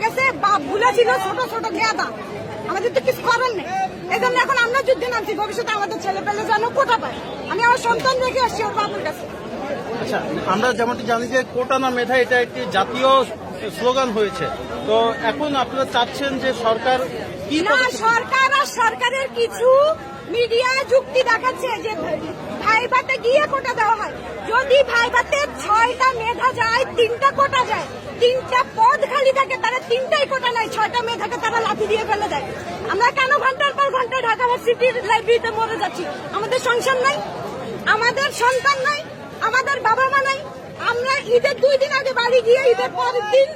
গেছে, বাপগুলা ছিল ছোট ছোট গেদা, আমাদের তো কিছু করার নেই। এই জন্য এখন আমরা যুদ্ধে নামছি, ভবিষ্যতে আমাদের ছেলে পেলে যেন কোটা পায়। আমি আমার সন্তান রেখে আসছি ওর বাবুর কাছে। আচ্ছা, আমরা যেমনটি জানি যে কোটা না মেধা এটা একটি জাতীয় স্লোগান হয়েছে, তো এখন আপনারা চাচ্ছেন যে সরকার কি না, সরকার আর সরকারের কিছু মিডিয়া যুক্তি দেখাচ্ছে যে ভাইভাতে গিয়ে কোটা দেওয়া হয়। যদি ভাইভাতে 6টা মেধা যায়, 3টা কোটা যায়, 3টা পদ খালি থাকে, তারা 3টাই কোটা নাই, 6টা মেধাকে তারা লাঠি দিয়ে ফেলে দেয়। আমরা কেন ঘন্টার পর ঘন্টা ঢাকা ভার্সিটির লাইব্রেরিতে মরে যাচ্ছি? আমাদের সংসার নাই, আমাদের সন্তান নাই, আমাদের বাবা মা নাই। আমরা ঈদের 2 দিন আগে বাড়ি গিয়ে ঈদের পরের দিন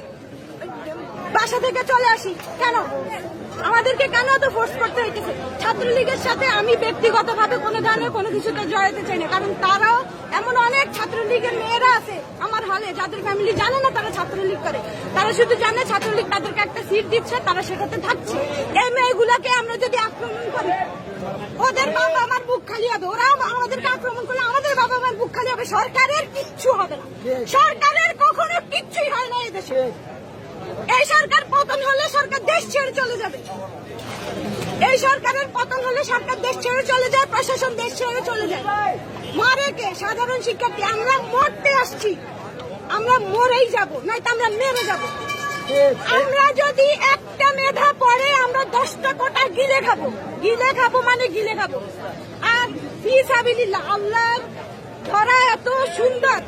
বাসা থেকে চলে আসি। কেন আমাদেরকে কেন এত ফোর্স করতে হইতেছে? ছাত্রলীগের সাথে আমি ব্যক্তিগতভাবে কোনো ধরনের কোনো কিছুতে জড়াতে চাই না, কারণ তারাও এমন অনেক ছাত্রলীগের মেয়েরা আছে আমার হলে যাদের ফ্যামিলি জানে না তারা ছাত্রলীগ করে। তারা শুধু জানে ছাত্রলীগ তাদেরকে একটা সিট দিচ্ছে, তারা সেটাতে থাকছে। এই মেয়েগুলাকে আমরা যদি আক্রমণ করি, ওদের বাবা আমার বুক খালি হবে। ওরা আমাদেরকে আক্রমণ করলে আমাদের বাবা আমার বুক খালি হবে। সরকারের কিচ্ছু হবে না, সরকারের কখনো কিচ্ছুই হয় না এই দেশে। এই সরকার পতন হলে সরকার দেশ ছেড়ে চলে যাবে। এই সরকারের পতন হলে সরকার দেশ ছেড়ে চলে যায়, প্রশাসন দেশ ছেড়ে চলে যায়। মরে কে? সাধারণ শিক্ষার্থী। আমরা মরতে আসছি, আমরা মরেই যাব, নয়তো আমরা মেরে যাব। আমরা যদি একটা মেধা পড়ে আমরা 10টা কোটা গিলে খাবো। গিলে খাবো মানে গিলে খাবো। আর ফিসাবিলিল্লাহ, আল্লাহর ধরা এত সুন্দর,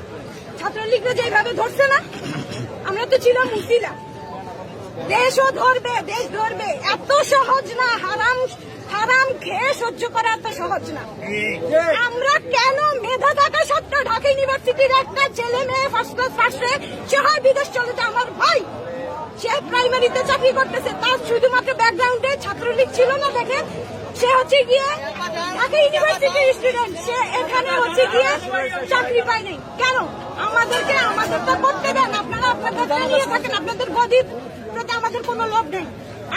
ছাত্রলীগরা যেভাবে ধরছে না, আমরা তো ছিলাম মুসিলা। দেশও ধরবে, দেশ ধরবে, এত সহজ না। হারাম হারাম খেয়ে সহ্য করা এত সহজ না। আমরা কেন মেধা থাকা সত্ত্বেও ঢাকা ইউনিভার্সিটির একটা ছেলে মেয়ে ফার্স্ট ক্লাস পাশে সে হয় বিদেশ চলে যায়। আমার ভাই সে প্রাইমারিতে চাকরি করতেছে, তার শুধুমাত্র ব্যাকগ্রাউন্ডে ছাত্রলীগ ছিল না। দেখেন, সে হচ্ছে গিয়ে ঢাকা ইউনিভার্সিটির স্টুডেন্ট, সে এখানে হচ্ছে গিয়ে চাকরি পায় নাই। কেন? আমাদেরকে আমাদেরটা করতে দেন। আপনারা আপনাদের নিয়ে থাকেন, আপনাদের গদির প্রতি আমাদের কোনো লোভ নেই।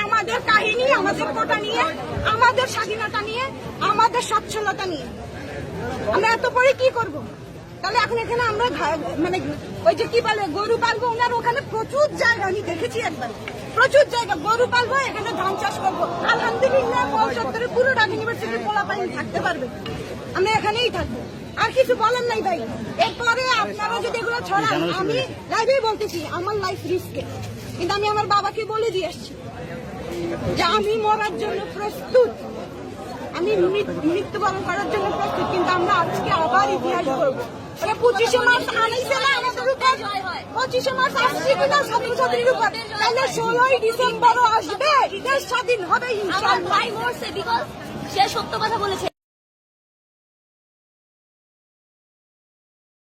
আমাদের কাহিনী, আমাদের কোটা নিয়ে, আমাদের স্বাধীনতা নিয়ে, আমাদের সচ্ছলতা নিয়ে। আমরা এত পরে কি করব? তাহলে এখন এখানে আমরা মানে ওই যে কি বলে গরু পালবো, ওনার ওখানে প্রচুর জায়গা, আমি দেখেছি একবার, প্রচুর জায়গা গরু পালবো, এখানে ধান চাষ করবো। আলহামদুলিল্লাহ চত্বরে পুরো ঢাকা ইউনিভার্সিটির পোলাপাইন থাকতে পারবে, আমরা এখানেই থাকবো। আর কিছু বলেন নাই ভাই। এরপরে আপনারা যদি এগুলো ছড়ান, আমি লাইভেই বলতেছি আমার লাইফ রিস্কে, কিন্তু আমি আমার বাবাকে বলে দিয়ে আসছি যে আমি মরার জন্য প্রস্তুত, আমি মৃত্যুবরণ করার জন্য প্রস্তুত। কিন্তু আমরা আজকে আবার ইতিহাস করবো। 25শে মার্চ আনাইছে না আমাদের উপর, 25শে মার্চ আসছে কিনা ছাত্রছাত্রীর উপর, তাহলে 16ই ডিসেম্বরও আসবে, দেশ স্বাধীন হবে ইনশাআল্লাহ। সে সত্য কথা বলেছে।